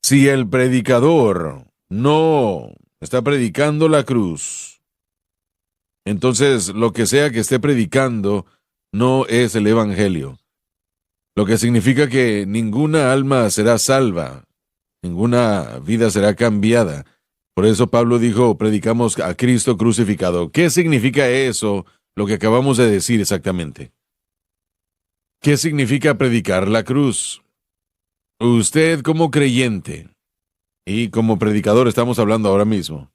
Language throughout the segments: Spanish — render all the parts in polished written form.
Si el predicador no está predicando la cruz, entonces lo que sea que esté predicando no es el evangelio. Lo que significa que ninguna alma será salva, ninguna vida será cambiada. Por eso Pablo dijo, predicamos a Cristo crucificado. ¿Qué significa eso, lo que acabamos de decir exactamente? ¿Qué significa predicar la cruz? Usted como creyente y como predicador estamos hablando ahora mismo.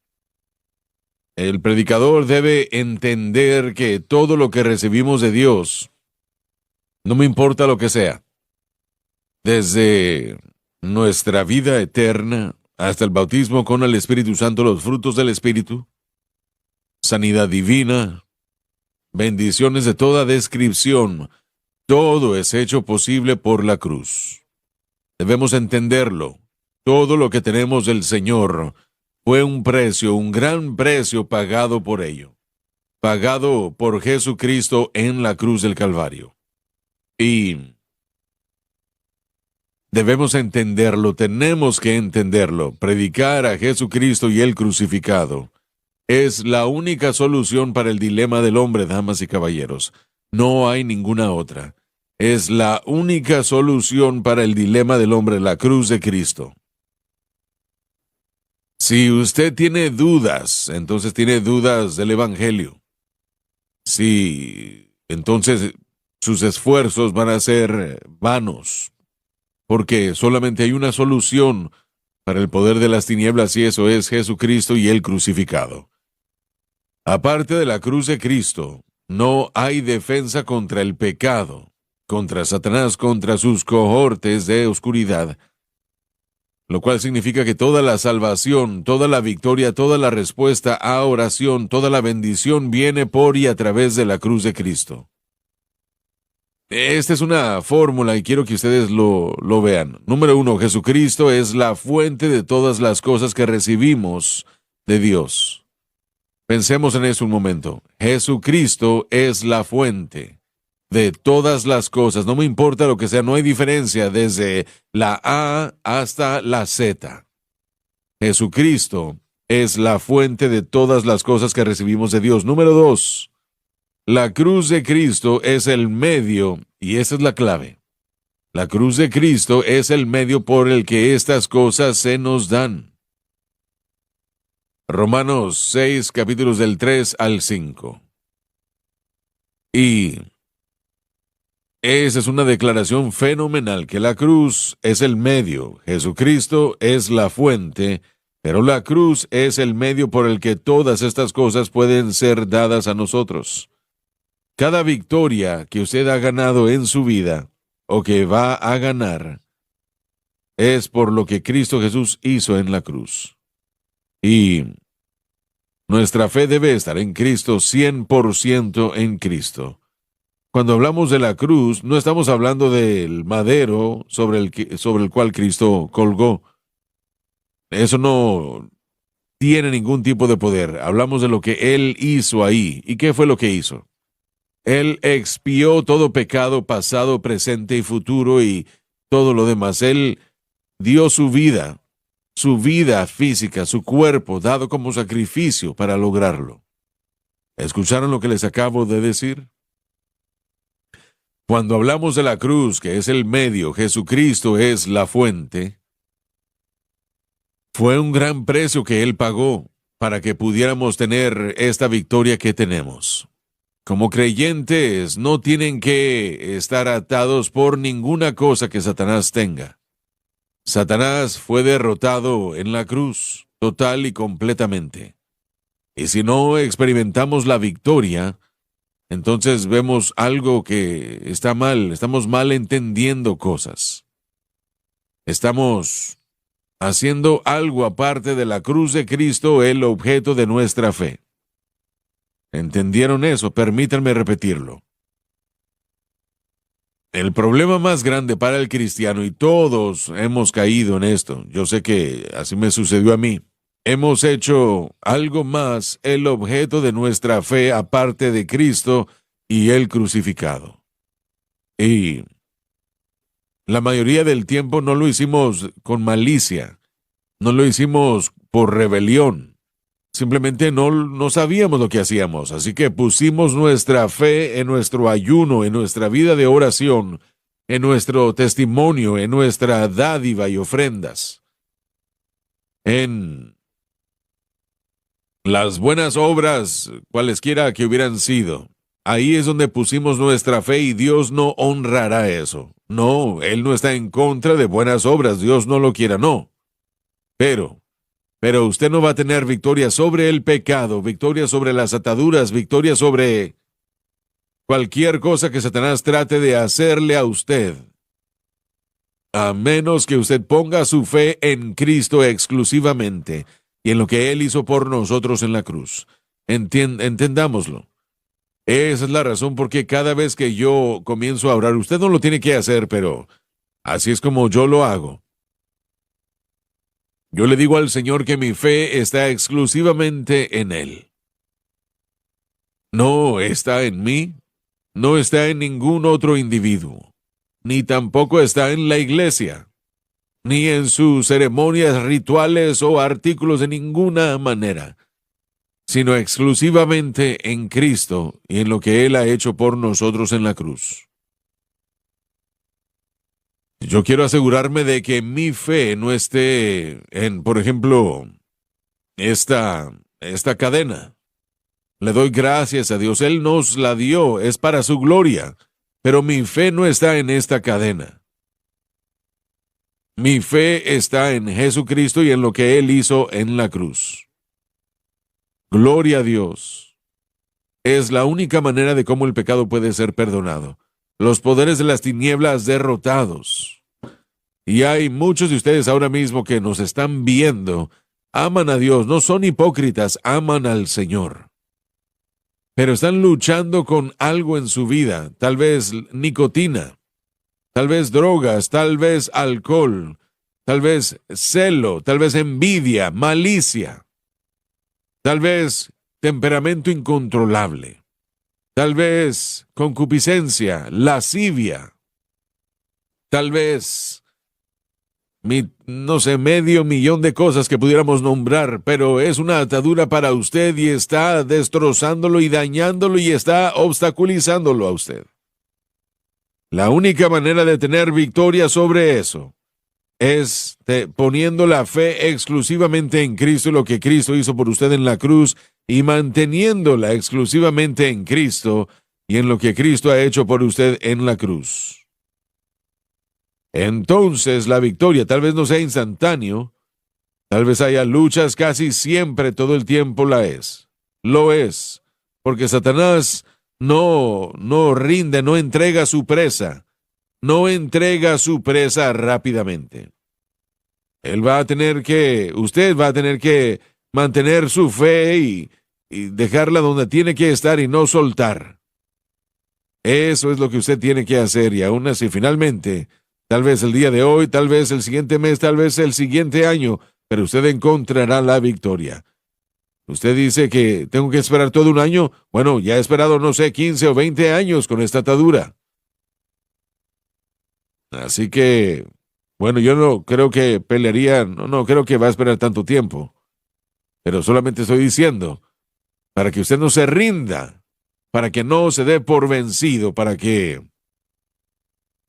El predicador debe entender que todo lo que recibimos de Dios, no me importa lo que sea, desde nuestra vida eterna hasta el bautismo con el Espíritu Santo, los frutos del Espíritu, sanidad divina, bendiciones de toda descripción, todo es hecho posible por la cruz. Debemos entenderlo. Todo lo que tenemos del Señor fue un precio, un gran precio pagado por ello. Pagado por Jesucristo en la cruz del Calvario. Y debemos entenderlo, tenemos que entenderlo. Predicar a Jesucristo y el crucificado es la única solución para el dilema del hombre, damas y caballeros. No hay ninguna otra. Es la única solución para el dilema del hombre, la cruz de Cristo. Si usted tiene dudas, entonces tiene dudas del Evangelio. Sí, entonces sus esfuerzos van a ser vanos, porque solamente hay una solución para el poder de las tinieblas y eso es Jesucristo y el crucificado. Aparte de la cruz de Cristo, no hay defensa contra el pecado, contra Satanás, contra sus cohortes de oscuridad, lo cual significa que toda la salvación, toda la victoria, toda la respuesta a oración, toda la bendición viene por y a través de la cruz de Cristo. Esta es una fórmula y quiero que ustedes lo vean. Número 1, Jesucristo es la fuente de todas las cosas que recibimos de Dios. Pensemos en eso un momento. Jesucristo es la fuente de todas las cosas. No me importa lo que sea, no hay diferencia desde la A hasta la Z. Jesucristo es la fuente de todas las cosas que recibimos de Dios. Número 2. La cruz de Cristo es el medio, y esa es la clave. La cruz de Cristo es el medio por el que estas cosas se nos dan. Romanos 6, capítulos del 3 al 5. Y esa es una declaración fenomenal, que la cruz es el medio, Jesucristo es la fuente, pero la cruz es el medio por el que todas estas cosas pueden ser dadas a nosotros. Cada victoria que usted ha ganado en su vida, o que va a ganar, es por lo que Cristo Jesús hizo en la cruz. Y nuestra fe debe estar en Cristo, 100% en Cristo. Cuando hablamos de la cruz, no estamos hablando del madero sobre el cual Cristo colgó. Eso no tiene ningún tipo de poder. Hablamos de lo que Él hizo ahí. ¿Y qué fue lo que hizo? Él expió todo pecado pasado, presente y futuro y todo lo demás. Él dio su vida física, su cuerpo, dado como sacrificio para lograrlo. ¿Escucharon lo que les acabo de decir? Cuando hablamos de la cruz, que es el medio, Jesucristo es la fuente, fue un gran precio que Él pagó para que pudiéramos tener esta victoria que tenemos. Como creyentes, no tienen que estar atados por ninguna cosa que Satanás tenga. Satanás fue derrotado en la cruz, total y completamente. Y si no experimentamos la victoria, entonces vemos algo que está mal, estamos mal entendiendo cosas. Estamos haciendo algo aparte de la cruz de Cristo, el objeto de nuestra fe. ¿Entendieron eso? Permítanme repetirlo. El problema más grande para el cristiano, y todos hemos caído en esto, yo sé que así me sucedió a mí, hemos hecho algo más el objeto de nuestra fe aparte de Cristo y el crucificado. Y la mayoría del tiempo no lo hicimos con malicia, No lo hicimos por rebelión. Simplemente no sabíamos lo que hacíamos, así que pusimos nuestra fe en nuestro ayuno, en nuestra vida de oración, en nuestro testimonio, en nuestra dádiva y ofrendas, en las buenas obras, cualesquiera que hubieran sido. Ahí es donde pusimos nuestra fe y Dios no honrará eso. No, Él no está en contra de buenas obras, Dios no lo quiera, no. Pero usted no va a tener victoria sobre el pecado, victoria sobre las ataduras, victoria sobre cualquier cosa que Satanás trate de hacerle a usted, a menos que usted ponga su fe en Cristo exclusivamente y en lo que Él hizo por nosotros en la cruz. Entendámoslo. Esa es la razón por qué cada vez que yo comienzo a orar, usted no lo tiene que hacer, pero así es como yo lo hago. Yo le digo al Señor que mi fe está exclusivamente en Él. No está en mí, no está en ningún otro individuo, ni tampoco está en la iglesia, ni en sus ceremonias rituales o artículos de ninguna manera, sino exclusivamente en Cristo y en lo que Él ha hecho por nosotros en la cruz. Yo quiero asegurarme de que mi fe no esté en, por ejemplo, esta cadena. Le doy gracias a Dios, Él nos la dio, es para su gloria, pero mi fe no está en esta cadena. Mi fe está en Jesucristo y en lo que Él hizo en la cruz. Gloria a Dios. Es la única manera de cómo el pecado puede ser perdonado. Los poderes de las tinieblas derrotados. Y hay muchos de ustedes ahora mismo que nos están viendo, aman a Dios, no son hipócritas, aman al Señor. Pero están luchando con algo en su vida, tal vez nicotina, tal vez drogas, tal vez alcohol, tal vez celo, tal vez envidia, malicia, tal vez temperamento incontrolable. Tal vez concupiscencia, lascivia, tal vez, no sé, 500,000 de cosas que pudiéramos nombrar, pero es una atadura para usted y está destrozándolo y dañándolo y está obstaculizándolo a usted. La única manera de tener victoria sobre eso es poniendo la fe exclusivamente en Cristo y lo que Cristo hizo por usted en la cruz y manteniéndola exclusivamente en Cristo y en lo que Cristo ha hecho por usted en la cruz. Entonces la victoria tal vez no sea instantáneo, tal vez haya luchas, casi siempre, todo el tiempo lo es, porque Satanás no rinde, no entrega su presa rápidamente. Usted va a tener que mantener su fe y dejarla donde tiene que estar y no soltar. Eso es lo que usted tiene que hacer y aún así finalmente, tal vez el día de hoy, tal vez el siguiente mes, tal vez el siguiente año, pero usted encontrará la victoria. Usted dice que tengo que esperar todo un año. Bueno, ya he esperado, no sé, 15 o 20 años con esta atadura. Así que, bueno, yo no creo que pelearía, no creo que va a esperar tanto tiempo. Pero solamente estoy diciendo, para que usted no se rinda, para que no se dé por vencido, para que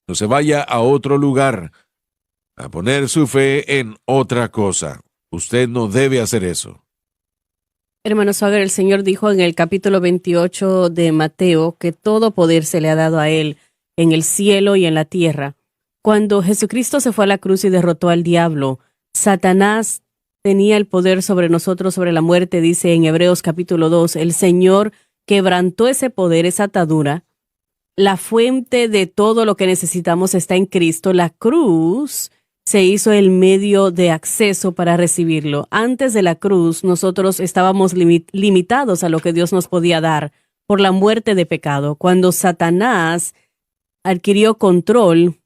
no se vaya a otro lugar a poner su fe en otra cosa. Usted no debe hacer eso. Hermano Swaggart, el Señor dijo en el capítulo 28 de Mateo que todo poder se le ha dado a Él en el cielo y en la tierra. Cuando Jesucristo se fue a la cruz y derrotó al diablo, Satanás tenía el poder sobre nosotros, sobre la muerte, dice en Hebreos capítulo 2. El Señor quebrantó ese poder, esa atadura. La fuente de todo lo que necesitamos está en Cristo. La cruz se hizo el medio de acceso para recibirlo. Antes de la cruz, nosotros estábamos limitados a lo que Dios nos podía dar por la muerte de pecado. Cuando Satanás adquirió control,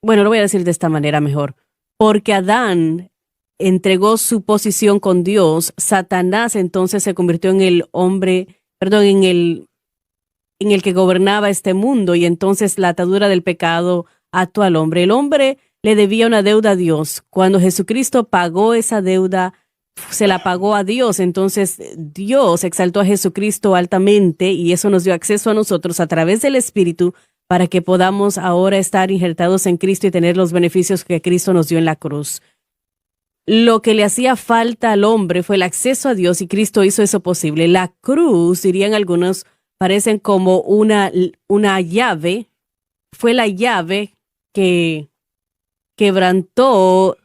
bueno, lo voy a decir de esta manera mejor, porque Adán entregó su posición con Dios, Satanás entonces se convirtió en el hombre, en el que gobernaba este mundo, y entonces la atadura del pecado ató al hombre. El hombre le debía una deuda a Dios. Cuando Jesucristo pagó esa deuda, se la pagó a Dios. Entonces Dios exaltó a Jesucristo altamente y eso nos dio acceso a nosotros a través del Espíritu para que podamos ahora estar injertados en Cristo y tener los beneficios que Cristo nos dio en la cruz. Lo que le hacía falta al hombre fue el acceso a Dios y Cristo hizo eso posible. La cruz, dirían algunos, parecen como una llave. Fue la llave que quebrantó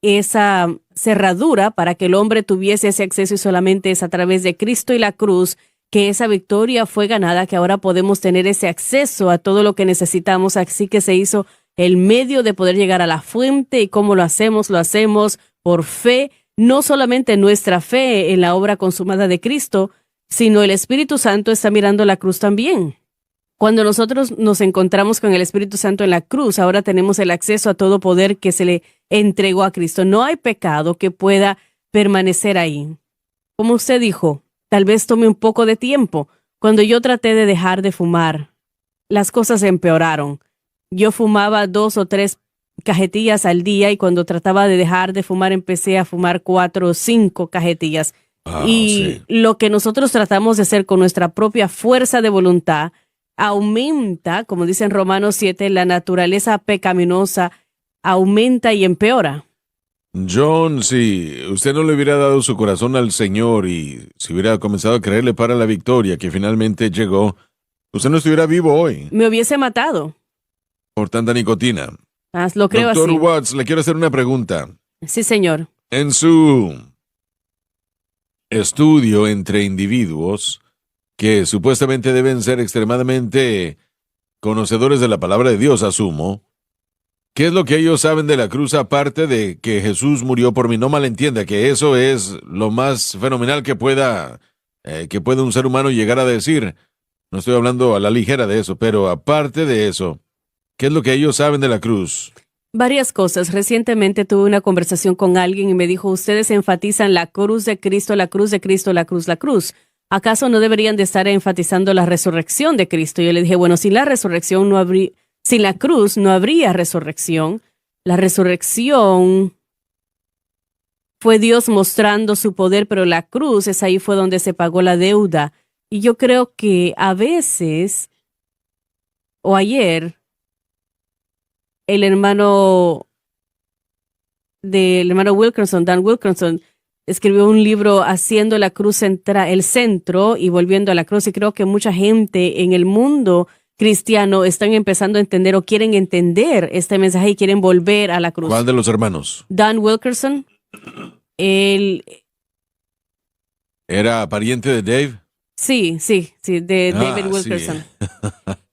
esa cerradura para que el hombre tuviese ese acceso y solamente es a través de Cristo y la cruz que esa victoria fue ganada, que ahora podemos tener ese acceso a todo lo que necesitamos. Así que se hizo el medio de poder llegar a la fuente. ¿Y cómo lo hacemos? Lo hacemos por fe, no solamente nuestra fe en la obra consumada de Cristo, sino el Espíritu Santo está mirando la cruz también. Cuando nosotros nos encontramos con el Espíritu Santo en la cruz, ahora tenemos el acceso a todo poder que se le entregó a Cristo. No hay pecado que pueda permanecer ahí. Como usted dijo, tal vez tome un poco de tiempo. Cuando yo traté de dejar de fumar, las cosas empeoraron. Yo fumaba 2 o 3 cajetillas al día y cuando trataba de dejar de fumar empecé a fumar 4 o 5 cajetillas. Sí. Lo que nosotros tratamos de hacer con nuestra propia fuerza de voluntad aumenta, como dice en Romanos 7, la naturaleza pecaminosa aumenta y empeora. John, si usted no le hubiera dado su corazón al Señor y si hubiera comenzado a creerle para la victoria que finalmente llegó, usted no estuviera vivo hoy Me hubiese matado. por tanta nicotina. Lo creo Doctor así. Watts, le quiero hacer una pregunta. Sí, señor. En su estudio entre individuos que supuestamente deben ser extremadamente conocedores de la palabra de Dios, asumo, ¿qué es lo que ellos saben de la cruz aparte de que Jesús murió por mí? No malentienda, que eso es lo más fenomenal que pueda un ser humano llegar a decir. No estoy hablando a la ligera de eso, pero aparte de eso, ¿qué es lo que ellos saben de la cruz? Varias cosas. Recientemente tuve una conversación con alguien y me dijo, ustedes enfatizan la cruz de Cristo, la cruz de Cristo, la cruz, la cruz. ¿Acaso no deberían de estar enfatizando la resurrección de Cristo? Yo le dije, bueno, sin la resurrección no habría, sin la cruz no habría resurrección. La resurrección fue Dios mostrando su poder, pero la cruz es ahí fue donde se pagó la deuda. Y yo creo que a veces, o ayer, el hermano Wilkerson, Dan Wilkerson, escribió un libro haciendo la cruz el centro y volviendo a la cruz. Y creo que mucha gente en el mundo cristiano están empezando a entender o quieren entender este mensaje y quieren volver a la cruz. ¿Cuál de los hermanos? Dan Wilkerson, él... ¿Era pariente de Dave? Sí, de David Wilkerson. Sí.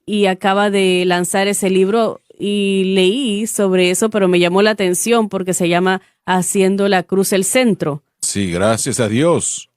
Y acaba de lanzar ese libro y leí sobre eso, pero me llamó la atención porque se llama Haciendo la cruz el centro. Sí, gracias a Dios.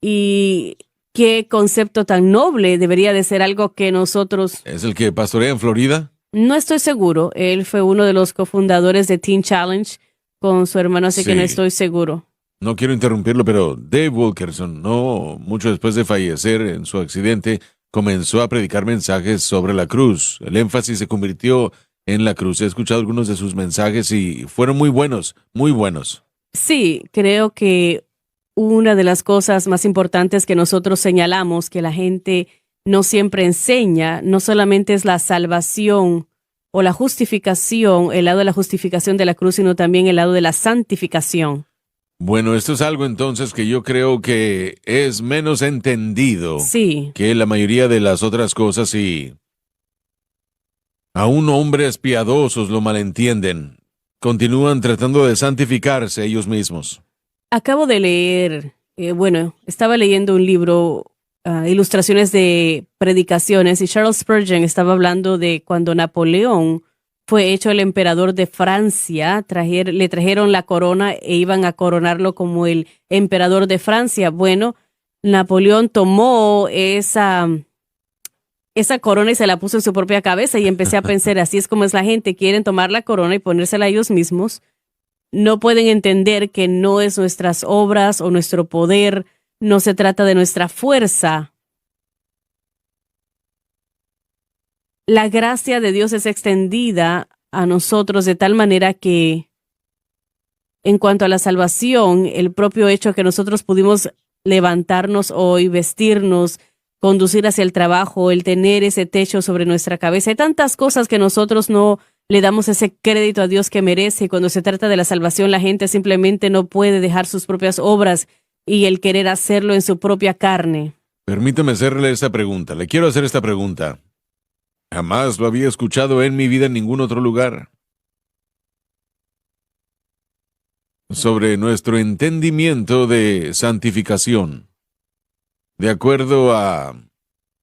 Y qué concepto tan noble, debería de ser algo que nosotros... ¿Es el que pastorea en Florida? No estoy seguro, él fue uno de los cofundadores de Teen Challenge con su hermano, así que no estoy seguro. No quiero interrumpirlo, pero Dave Wilkerson, no mucho después de fallecer en su accidente, comenzó a predicar mensajes sobre la cruz. El énfasis se convirtió en la cruz. He escuchado algunos de sus mensajes y fueron muy buenos, muy buenos. Sí, creo que una de las cosas más importantes que nosotros señalamos que la gente no siempre enseña, no solamente es la salvación o la justificación, el lado de la justificación de la cruz, sino también el lado de la santificación. Bueno, esto es algo entonces que yo creo que es menos entendido que la mayoría de las otras cosas y aún hombres piadosos lo malentienden. Continúan tratando de santificarse ellos mismos. Acabo de leer, estaba leyendo un libro, ilustraciones de predicaciones, y Charles Spurgeon estaba hablando de cuando Napoleón fue hecho el emperador de Francia, le trajeron la corona e iban a coronarlo como el emperador de Francia. Bueno, Napoleón tomó esa corona y se la puso en su propia cabeza y empecé a pensar, así es como es la gente, quieren tomar la corona y ponérsela a ellos mismos. No pueden entender que no es nuestras obras o nuestro poder, no se trata de nuestra fuerza. La gracia de Dios es extendida a nosotros de tal manera que en cuanto a la salvación, el propio hecho que nosotros pudimos levantarnos hoy, vestirnos, conducir hacia el trabajo, el tener ese techo sobre nuestra cabeza. Hay tantas cosas que nosotros no le damos ese crédito a Dios que merece. Y cuando se trata de la salvación, la gente simplemente no puede dejar sus propias obras y el querer hacerlo en su propia carne. Permítame hacerle esta pregunta. Le quiero hacer esta pregunta. Jamás lo había escuchado en mi vida en ningún otro lugar. Sobre nuestro entendimiento de santificación. De acuerdo a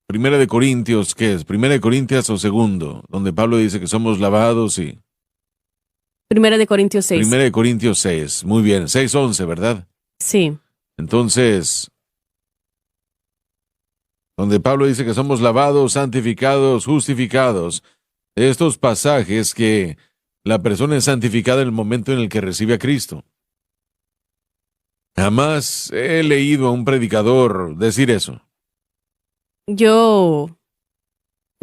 Primera de Corintios, ¿qué es? Primera de Corintios o segundo, donde Pablo dice que somos lavados y... Primera de Corintios 6. Primera de Corintios 6, muy bien, 6:11, ¿verdad? Sí. Entonces, donde Pablo dice que somos lavados, santificados, justificados, estos pasajes que la persona es santificada en el momento en el que recibe a Cristo. Jamás he leído a un predicador decir eso. Yo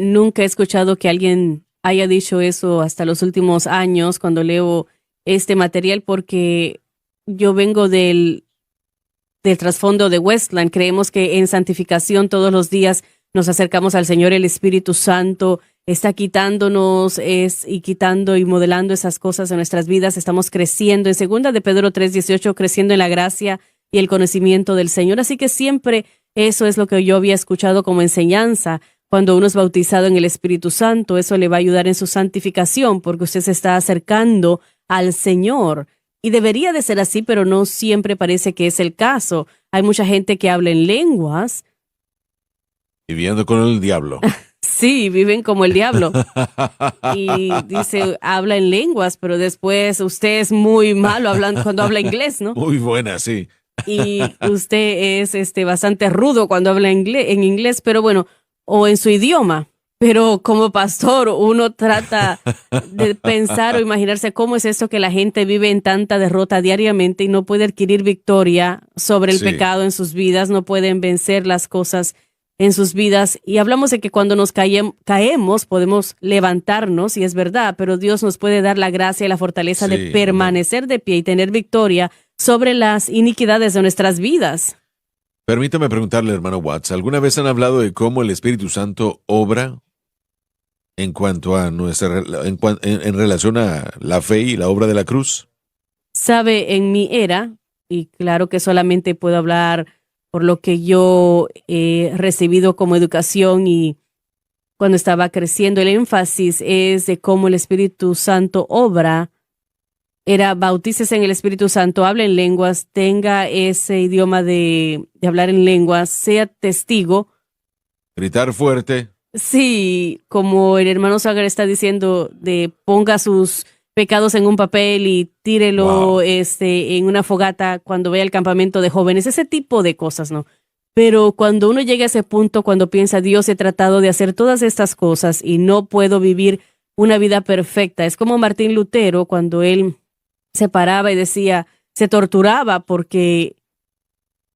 nunca he escuchado que alguien haya dicho eso hasta los últimos años cuando leo este material, porque yo vengo del trasfondo de Westland. Creemos que en santificación todos los días nos acercamos al Señor. El Espíritu Santo está quitándonos y quitando y modelando esas cosas en nuestras vidas. Estamos creciendo. En 2 de Pedro 3:18, creciendo en la gracia y el conocimiento del Señor. Así que siempre eso es lo que yo había escuchado como enseñanza. Cuando uno es bautizado en el Espíritu Santo, eso le va a ayudar en su santificación, porque usted se está acercando al Señor. Y debería de ser así, pero no siempre parece que es el caso. Hay mucha gente que habla en lenguas. Viviendo con el diablo. Sí, viven como el diablo. Y dice, habla en lenguas, pero después usted es muy malo hablando cuando habla inglés, ¿no? Muy buena, sí. Y usted es bastante rudo cuando habla en inglés, pero bueno, o en su idioma. Pero como pastor, uno trata de pensar o imaginarse cómo es esto que la gente vive en tanta derrota diariamente y no puede adquirir victoria sobre el pecado en sus vidas, no pueden vencer las cosas en sus vidas. Y hablamos de que cuando nos caemos podemos levantarnos, y es verdad, pero Dios nos puede dar la gracia y la fortaleza de permanecer de pie y tener victoria sobre las iniquidades de nuestras vidas. Permítame preguntarle, hermano Watts, ¿alguna vez han hablado de cómo el Espíritu Santo obra en cuanto a en relación a la fe y la obra de la cruz? Sabe, en mi era, y claro que solamente puedo hablar por lo que yo he recibido como educación y cuando estaba creciendo, el énfasis es de cómo el Espíritu Santo obra. Era bautícese en el Espíritu Santo, hable en lenguas, tenga ese idioma de hablar en lenguas, sea testigo. Gritar fuerte. Sí, como el hermano Sagar está diciendo, de ponga sus pecados en un papel y tírelo en una fogata cuando vaya al campamento de jóvenes, ese tipo de cosas, ¿no? Pero cuando uno llega a ese punto, cuando piensa, Dios, he tratado de hacer todas estas cosas y no puedo vivir una vida perfecta. Es como Martín Lutero, cuando él se paraba y decía, se torturaba porque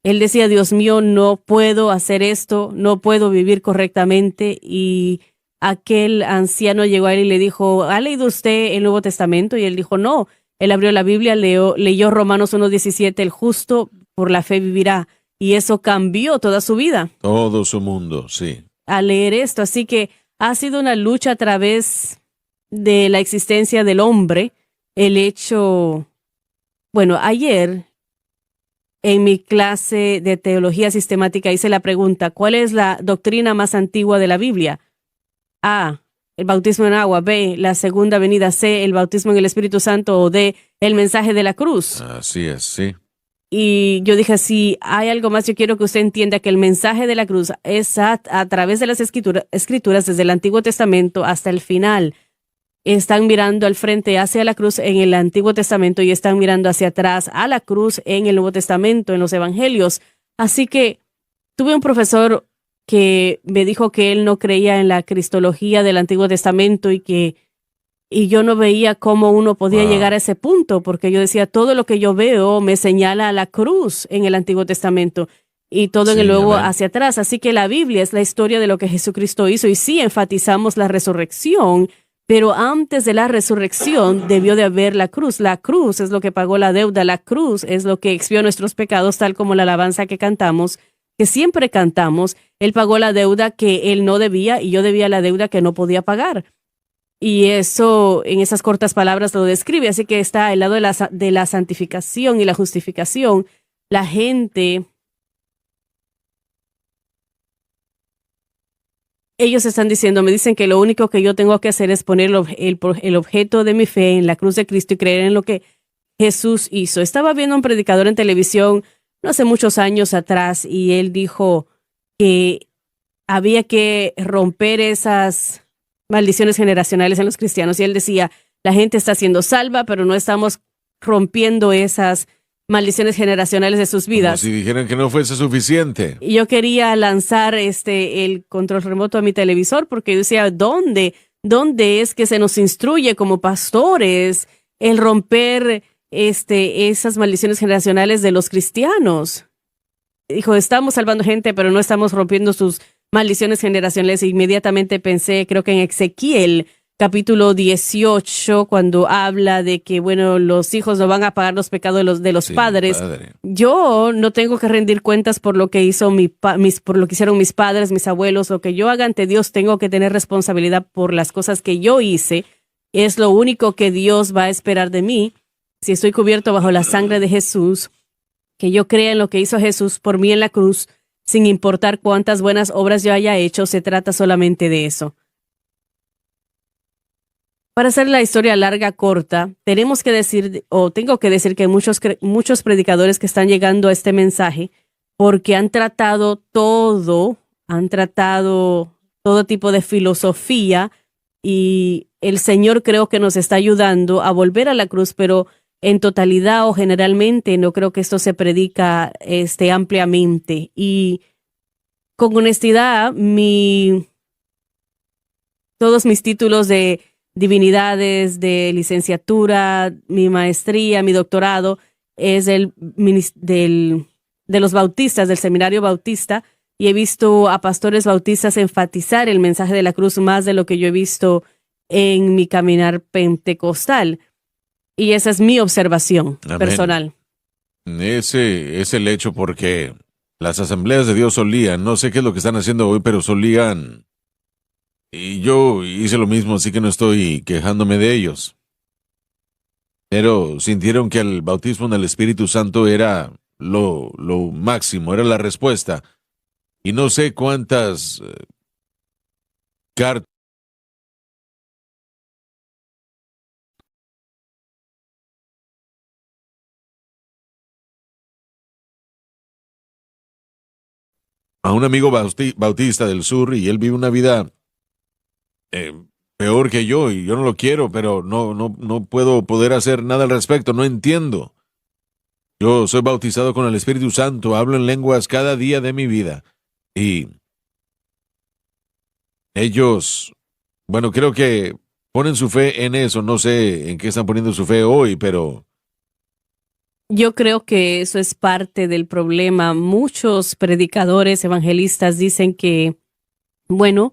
él decía, Dios mío, no puedo hacer esto, no puedo vivir correctamente. Y aquel anciano llegó a él y le dijo, ¿ha leído usted el Nuevo Testamento? Y él dijo, no. Él abrió la Biblia, leyó Romanos 1:17, el justo por la fe vivirá. Y eso cambió toda su vida. Todo su mundo, sí. Al leer esto. Así que ha sido una lucha a través de la existencia del hombre. El hecho, bueno, ayer en mi clase de teología sistemática hice la pregunta, ¿cuál es la doctrina más antigua de la Biblia? A, el bautismo en agua. B, la segunda venida. C, el bautismo en el Espíritu Santo. O D, el mensaje de la cruz. Así es, sí. Y yo dije, si hay algo más, yo quiero que usted entienda que el mensaje de la cruz es a través de las escrituras desde el Antiguo Testamento hasta el final. Están mirando al frente hacia la cruz en el Antiguo Testamento y están mirando hacia atrás a la cruz en el Nuevo Testamento, en los Evangelios. Así que tuve un profesor que me dijo que él no creía en la cristología del Antiguo Testamento y yo no veía cómo uno podía llegar a ese punto, porque yo decía, todo lo que yo veo me señala a la cruz en el Antiguo Testamento y todo en el Nuevo hacia atrás. Así que la Biblia es la historia de lo que Jesucristo hizo y sí enfatizamos la resurrección, Pero antes de la resurrección debió de haber la cruz. La cruz es lo que pagó la deuda. La cruz es lo que expió nuestros pecados, tal como la alabanza que cantamos, que siempre cantamos. Él pagó la deuda que él no debía y yo debía la deuda que no podía pagar. Y eso, en esas cortas palabras, lo describe. Así que está al lado de la santificación y la justificación. La gente, ellos están diciendo, me dicen que lo único que yo tengo que hacer es poner el objeto de mi fe en la cruz de Cristo y creer en lo que Jesús hizo. Estaba viendo un predicador en televisión no hace muchos años atrás y él dijo que había que romper esas maldiciones generacionales en los cristianos. Y él decía, la gente está siendo salva, pero no estamos rompiendo esas maldiciones generacionales de sus vidas. Como si dijeran que no fuese suficiente. Y yo quería lanzar el control remoto a mi televisor porque yo decía, ¿dónde es que se nos instruye como pastores el romper esas maldiciones generacionales de los cristianos? Dijo, estamos salvando gente, pero no estamos rompiendo sus maldiciones generacionales. Inmediatamente pensé, creo que en Ezequiel, capítulo 18, cuando habla de que, bueno, los hijos no van a pagar los pecados de los padres. Padre. Yo no tengo que rendir cuentas por lo que hizo por lo que hicieron mis padres, mis abuelos. Lo que yo haga ante Dios, tengo que tener responsabilidad por las cosas que yo hice. Es lo único que Dios va a esperar de mí. Si estoy cubierto bajo la sangre de Jesús, que yo crea en lo que hizo Jesús por mí en la cruz, sin importar cuántas buenas obras yo haya hecho, se trata solamente de eso. Para hacer la historia larga, corta, tengo que decir que hay muchos predicadores que están llegando a este mensaje porque han tratado todo tipo de filosofía y el Señor creo que nos está ayudando a volver a la cruz, pero en totalidad o generalmente no creo que esto se predica ampliamente. Y con honestidad, todos mis títulos de divinidades, de licenciatura, mi maestría, mi doctorado, es de los bautistas, del seminario bautista, y he visto a pastores bautistas enfatizar el mensaje de la cruz más de lo que yo he visto en mi caminar pentecostal. Y esa es mi observación personal. Ese es el hecho porque las asambleas de Dios solían, no sé qué es lo que están haciendo hoy, pero solían. Y yo hice lo mismo, así que no estoy quejándome de ellos. Pero sintieron que el bautismo en el Espíritu Santo era lo máximo, era la respuesta. Y no sé cuántas cartas. A un amigo bautista del sur y él vive una vida peor que yo y yo no lo quiero, pero no puedo poder hacer nada al respecto, no entiendo. Yo soy bautizado con el Espíritu Santo, hablo en lenguas cada día de mi vida y ellos, bueno, creo que ponen su fe en eso, no sé en qué están poniendo su fe hoy, pero yo creo que eso es parte del problema. Muchos predicadores evangelistas dicen que, bueno,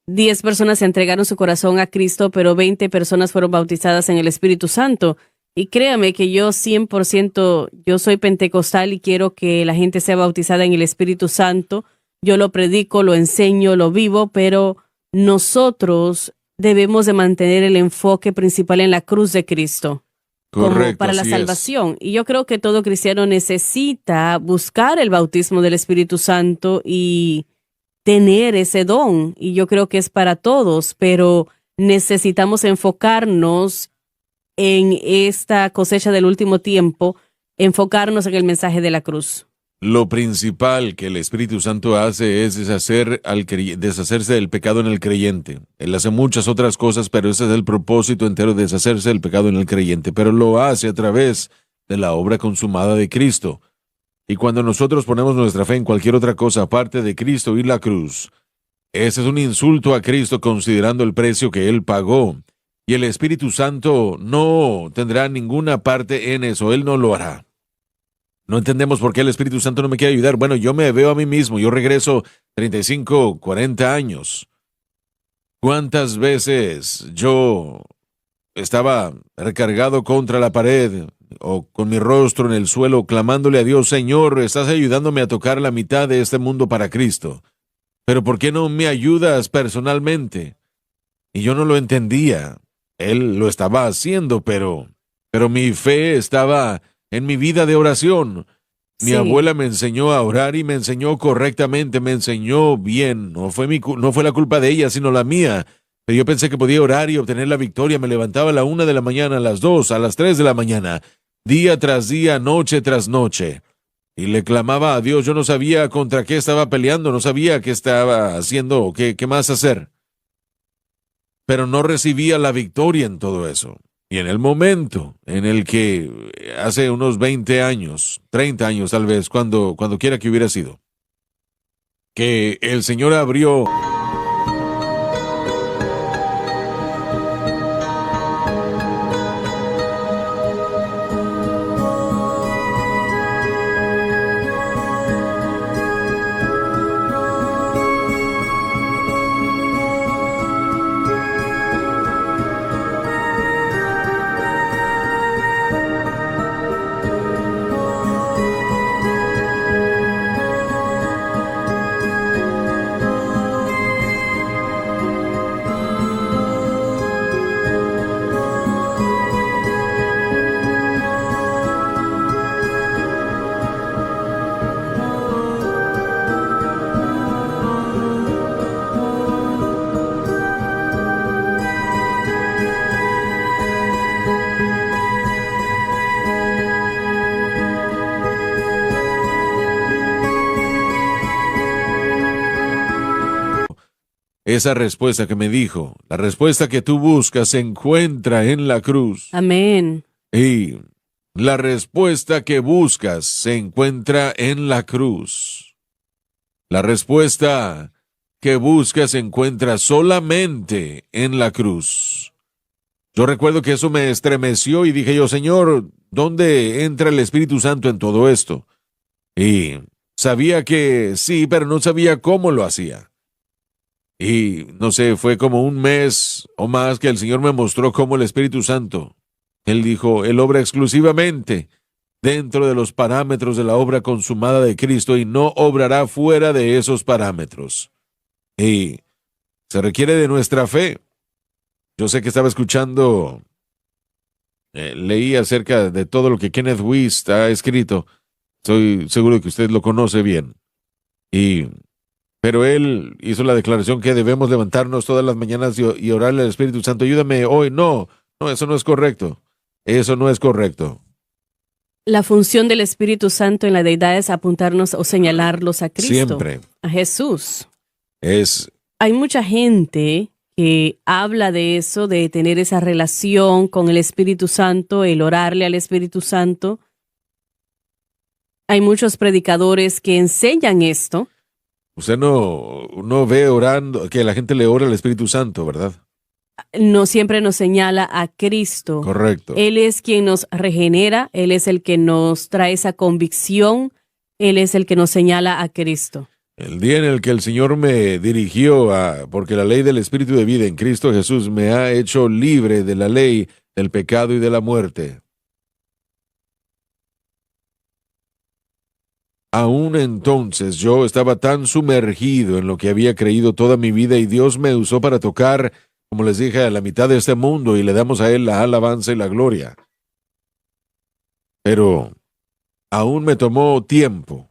10 personas se entregaron su corazón a Cristo, pero 20 personas fueron bautizadas en el Espíritu Santo. Y créame que yo 100%, yo soy pentecostal y quiero que la gente sea bautizada en el Espíritu Santo. Yo lo predico, lo enseño, lo vivo, pero nosotros debemos de mantener el enfoque principal en la cruz de Cristo. correcto, Como para la así salvación. Y yo creo que todo cristiano necesita buscar el bautismo del Espíritu Santo y tener ese don. Y yo creo que es para todos, pero necesitamos enfocarnos en esta cosecha del último tiempo, enfocarnos en el mensaje de la cruz. Lo principal que el Espíritu Santo hace es deshacerse del pecado en el creyente. Él hace muchas otras cosas, pero ese es el propósito entero, deshacerse del pecado en el creyente. Pero lo hace a través de la obra consumada de Cristo. Y cuando nosotros ponemos nuestra fe en cualquier otra cosa aparte de Cristo y la cruz, ese es un insulto a Cristo considerando el precio que Él pagó. Y el Espíritu Santo no tendrá ninguna parte en eso. Él no lo hará. No entendemos por qué el Espíritu Santo no me quiere ayudar. Bueno, yo me veo a mí mismo. Yo regreso 35, 40 años. ¿Cuántas veces yo estaba recargado contra la pared o con mi rostro en el suelo clamándole a Dios, Señor, estás ayudándome a tocar la mitad de este mundo para Cristo, pero ¿por qué no me ayudas personalmente? Y yo no lo entendía. Él lo estaba haciendo, pero mi fe estaba en mi vida de oración. Mi Sí, abuela me enseñó a orar y me enseñó correctamente, me enseñó bien. No fue la culpa de ella, sino la mía. Pero yo pensé que podía orar y obtener la victoria. Me levantaba a la 1 de la mañana, a las 2, a las 3 de la mañana, día tras día, noche tras noche. Y le clamaba a Dios. Yo no sabía contra qué estaba peleando, no sabía qué estaba haciendo o qué más hacer. Pero no recibía la victoria en todo eso. Y en el momento en el que hace unos 20 años, 30 años tal vez, cuando quiera que hubiera sido, que el Señor abrió esa respuesta que me dijo, la respuesta que tú buscas se encuentra en la cruz. amén. Y la respuesta que buscas se encuentra en la cruz. La respuesta que buscas se encuentra solamente en la cruz. Yo recuerdo que eso me estremeció y dije yo, Señor, ¿dónde entra el Espíritu Santo en todo esto? Y sabía que sí, pero no sabía cómo lo hacía. Y no sé, fue como un mes o más que el Señor me mostró cómo el Espíritu Santo, Él dijo, Él obra exclusivamente dentro de los parámetros de la obra consumada de Cristo y no obrará fuera de esos parámetros. Y se requiere de nuestra fe. Yo sé que estaba escuchando, leí acerca de todo lo que Kenneth Wuest ha escrito. Estoy seguro que usted lo conoce bien. Pero él hizo la declaración que debemos levantarnos todas las mañanas y orarle al Espíritu Santo. Ayúdame hoy. No, eso no es correcto. Eso no es correcto. La función del Espíritu Santo en la deidad es apuntarnos o señalarlos a Cristo, Siempre a Jesús. es Hay mucha gente que habla de eso, de tener esa relación con el Espíritu Santo, el orarle al Espíritu Santo. Hay muchos predicadores que enseñan esto. usted no ve orando, que la gente le ora al Espíritu Santo, ¿verdad? No siempre nos señala a Cristo. Correcto. Él es quien nos regenera, Él es el que nos trae esa convicción, Él es el que nos señala a Cristo. El día en el que el Señor me dirigió porque la ley del Espíritu de vida en Cristo Jesús me ha hecho libre de la ley del pecado y de la muerte. Aún entonces yo estaba tan sumergido en lo que había creído toda mi vida y Dios me usó para tocar, como les dije, a la mitad de este mundo y le damos a Él la alabanza y la gloria. Pero aún me tomó tiempo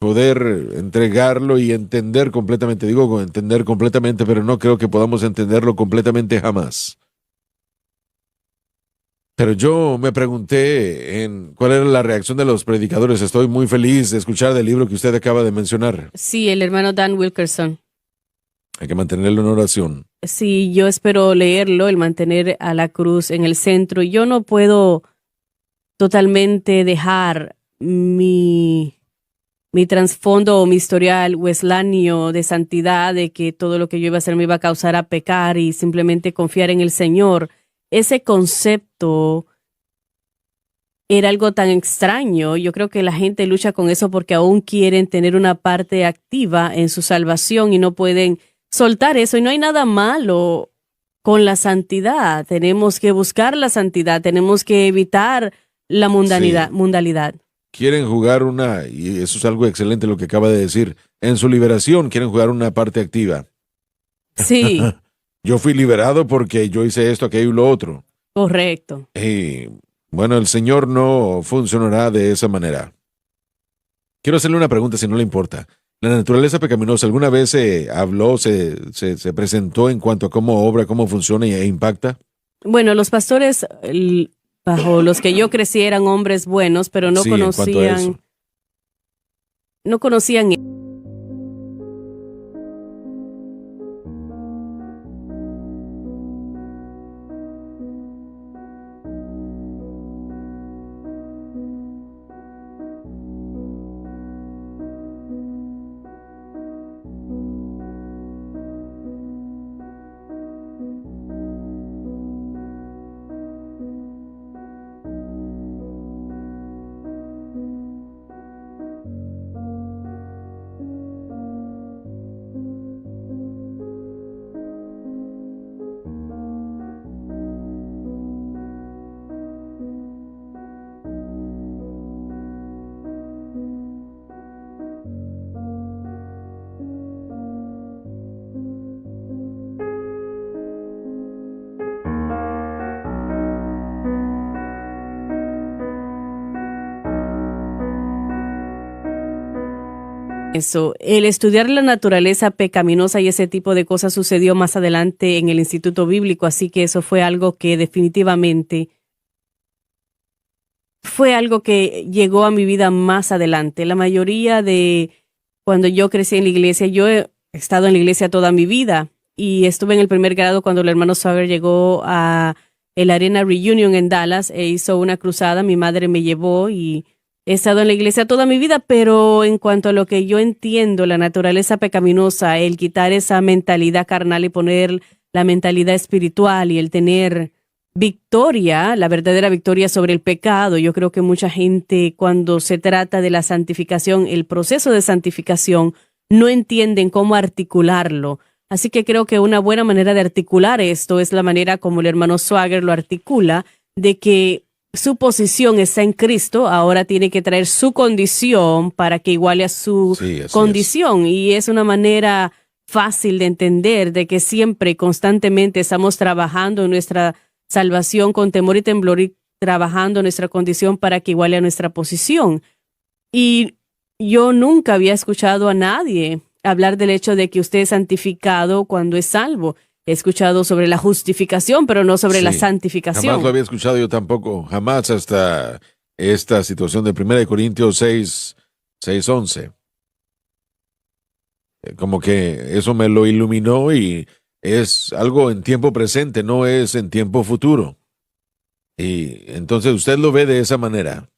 poder entregarlo y entender completamente. Digo entender completamente, pero no creo que podamos entenderlo completamente jamás. Pero yo me pregunté cuál era la reacción de los predicadores. Estoy muy feliz de escuchar del libro que usted acaba de mencionar. Sí, el hermano Dan Wilkerson. Hay que mantenerlo en oración. Sí, yo espero leerlo, el mantener a la cruz en el centro. Yo no puedo totalmente dejar mi trasfondo o mi historial wesleyanio de santidad, de que todo lo que yo iba a hacer me iba a causar a pecar y simplemente confiar en el Señor. Ese concepto era algo tan extraño. Yo creo que la gente lucha con eso porque aún quieren tener una parte activa en su salvación y no pueden soltar eso y no hay nada malo con la santidad. Tenemos que buscar la santidad, tenemos que evitar la mundalidad. Quieren jugar y eso es algo excelente lo que acaba de decir, en su liberación quieren jugar una parte activa. Sí. Yo fui liberado porque yo hice esto, aquello y lo otro. Correcto. Y bueno, el Señor no funcionará de esa manera. Quiero hacerle una pregunta si no le importa. ¿La naturaleza pecaminosa alguna vez se habló, se presentó en cuanto a cómo obra, cómo funciona e impacta? Bueno, los pastores bajo los que yo crecí eran hombres buenos, pero no Sí, en cuanto a eso. conocían. Eso, el estudiar la naturaleza pecaminosa y ese tipo de cosas sucedió más adelante en el Instituto Bíblico, así que eso fue algo que definitivamente fue algo que llegó a mi vida más adelante. La mayoría de cuando yo crecí en la iglesia, yo he estado en la iglesia toda mi vida y estuve en el primer grado cuando el hermano Swagger llegó a el Arena Reunion en Dallas e hizo una cruzada. Mi madre me llevó y he estado en la iglesia toda mi vida, pero en cuanto a lo que yo entiendo, la naturaleza pecaminosa, el quitar esa mentalidad carnal y poner la mentalidad espiritual y el tener victoria, la verdadera victoria sobre el pecado. Yo creo que mucha gente cuando se trata de la santificación, el proceso de santificación, no entienden cómo articularlo. Así que creo que una buena manera de articular esto es la manera como el hermano Swagger lo articula, de que su posición está en Cristo, ahora tiene que traer su condición para que iguale a su condición. Y es una manera fácil de entender de que siempre y constantemente estamos trabajando en nuestra salvación con temor y temblor y trabajando nuestra condición para que iguale a nuestra posición. Y yo nunca había escuchado a nadie hablar del hecho de que usted es santificado cuando es salvo. He escuchado sobre la justificación, pero no sobre la santificación. Jamás lo había escuchado yo tampoco, jamás, hasta esta situación de 1 Corintios 6:11. Como que eso me lo iluminó y es algo en tiempo presente, no es en tiempo futuro. Y entonces usted lo ve de esa manera.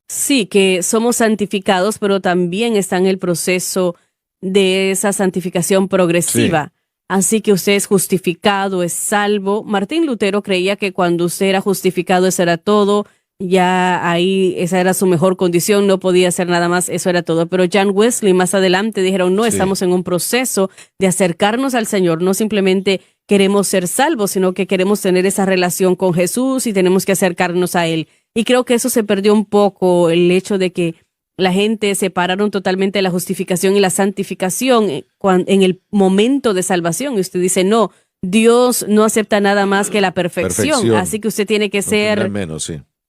Sí, que somos santificados, pero también está en el proceso de esa santificación progresiva. Sí. Así que usted es justificado, es salvo. Martín Lutero creía que cuando usted era justificado, eso era todo. Ya ahí esa era su mejor condición, no podía hacer nada más, eso era todo. Pero John Wesley más adelante dijeron, no, estamos en un proceso de acercarnos al Señor. No simplemente queremos ser salvos, sino que queremos tener esa relación con Jesús y tenemos que acercarnos a Él. Y creo que eso se perdió un poco, el hecho de que la gente separaron totalmente la justificación y la santificación en el momento de salvación. Y usted dice, no, Dios no acepta nada más que la perfección. Así que usted tiene que ser,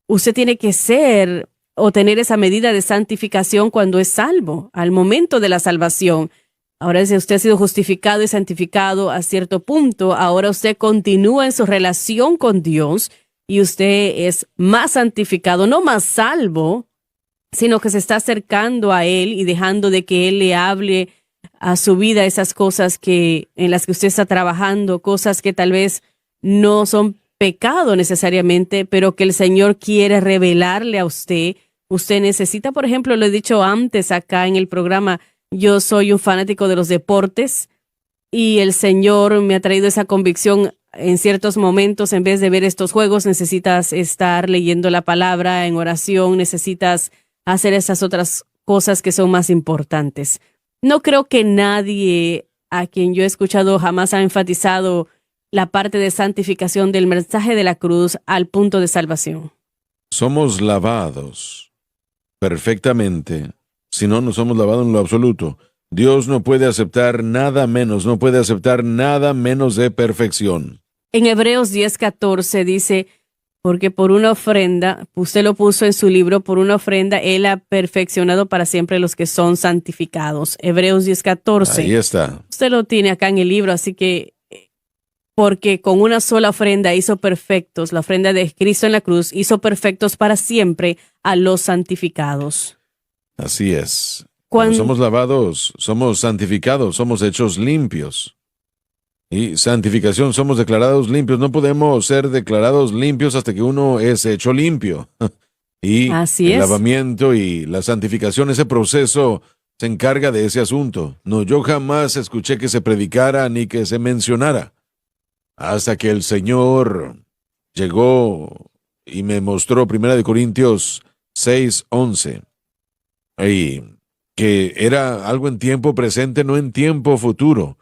usted tiene que ser o tener esa medida de santificación cuando es salvo, al momento de la salvación. Ahora, si usted ha sido justificado y santificado a cierto punto, ahora usted continúa en su relación con Dios y usted es más santificado, no más salvo, sino que se está acercando a Él y dejando de que Él le hable a su vida esas cosas en las que usted está trabajando, cosas que tal vez no son pecado necesariamente, pero que el Señor quiere revelarle a usted. Usted necesita, por ejemplo, lo he dicho antes acá en el programa, yo soy un fanático de los deportes y el Señor me ha traído esa convicción en ciertos momentos. En vez de ver estos juegos, necesitas estar leyendo la palabra en oración, necesitas hacer esas otras cosas que son más importantes. No creo que nadie a quien yo he escuchado jamás ha enfatizado la parte de santificación del mensaje de la cruz al punto de salvación. Somos lavados perfectamente. Si no, no somos lavados en lo absoluto. Dios no puede aceptar nada menos, no puede aceptar nada menos de perfección. En Hebreos 10:14 dice, porque por una ofrenda, usted lo puso en su libro, por una ofrenda Él ha perfeccionado para siempre los que son santificados. Hebreos 10:14. Ahí está. Usted lo tiene acá en el libro, así que porque con una sola ofrenda hizo perfectos, la ofrenda de Cristo en la cruz hizo perfectos para siempre a los santificados. Así es. Cuando somos lavados, somos santificados, somos hechos limpios. Y santificación, somos declarados limpios. No podemos ser declarados limpios hasta que uno es hecho limpio. Y Así el es. lavamiento y la santificación, ese proceso se encarga de ese asunto. No, yo jamás escuché que se predicara ni que se mencionara. Hasta que el Señor llegó y me mostró 1 Corintios 6:11. Y que era algo en tiempo presente, no en tiempo futuro.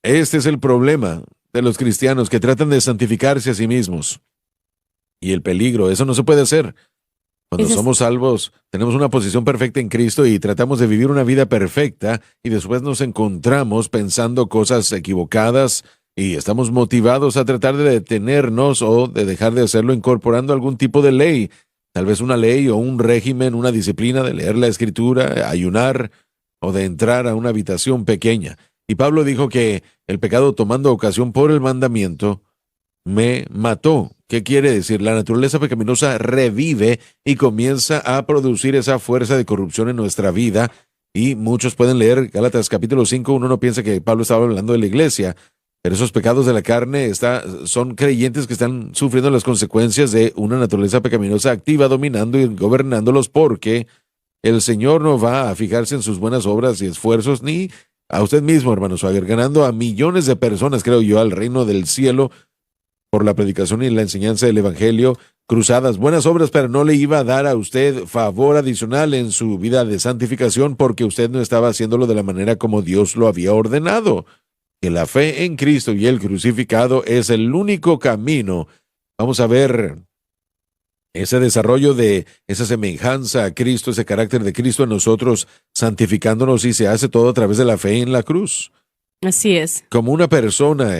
Este es el problema de los cristianos que tratan de santificarse a sí mismos. Y el peligro, eso no se puede hacer. Cuando somos salvos, tenemos una posición perfecta en Cristo y tratamos de vivir una vida perfecta y después nos encontramos pensando cosas equivocadas y estamos motivados a tratar de detenernos o de dejar de hacerlo incorporando algún tipo de ley. Tal vez una ley o un régimen, una disciplina de leer la Escritura, ayunar o de entrar a una habitación pequeña. Y Pablo dijo que el pecado tomando ocasión por el mandamiento me mató. ¿Qué quiere decir? La naturaleza pecaminosa revive y comienza a producir esa fuerza de corrupción en nuestra vida. Y muchos pueden leer Gálatas capítulo 5. Uno no piensa que Pablo estaba hablando de la iglesia, pero esos pecados de la carne son creyentes que están sufriendo las consecuencias de una naturaleza pecaminosa activa, dominando y gobernándolos, porque el Señor no va a fijarse en sus buenas obras y esfuerzos, ni a usted mismo, hermano Swagger, ganando a millones de personas, creo yo, al reino del cielo por la predicación y la enseñanza del Evangelio, cruzadas, buenas obras, pero no le iba a dar a usted favor adicional en su vida de santificación porque usted no estaba haciéndolo de la manera como Dios lo había ordenado. Que la fe en Cristo y el crucificado es el único camino. Vamos a ver ese desarrollo de esa semejanza a Cristo, ese carácter de Cristo en nosotros, santificándonos, y se hace todo a través de la fe en la cruz. Así es. Como una persona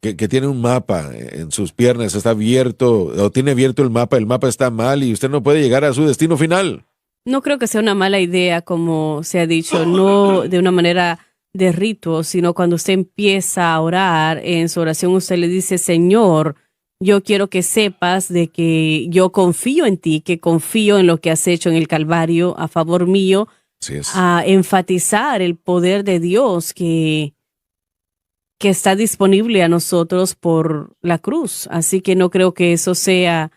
que tiene un mapa en sus piernas, está abierto, o tiene abierto el mapa está mal y usted no puede llegar a su destino final. No creo que sea una mala idea, como se ha dicho, no de una manera de rito, sino cuando usted empieza a orar, en su oración usted le dice, Señor, yo quiero que sepas de que yo confío en ti, que confío en lo que has hecho en el Calvario a favor mío, a enfatizar el poder de Dios que está disponible a nosotros por la cruz. Así que no creo que eso sea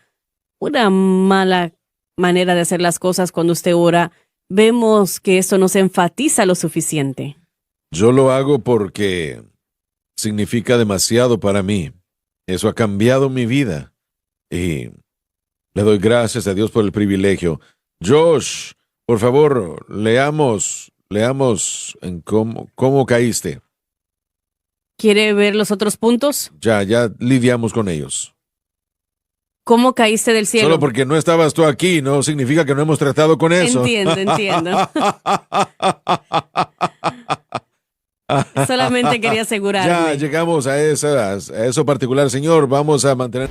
una mala manera de hacer las cosas cuando usted ora. Vemos que eso nos enfatiza lo suficiente. Yo lo hago porque significa demasiado para mí. Eso ha cambiado mi vida y le doy gracias a Dios por el privilegio. Josh, por favor, leamos en cómo caíste. ¿Quiere ver los otros puntos? Ya lidiamos con ellos. ¿Cómo caíste del cielo? Solo porque no estabas tú aquí no significa que no hemos tratado con eso. Entiendo. Solamente quería asegurarme. Ya llegamos a eso particular, Señor. Vamos a mantener...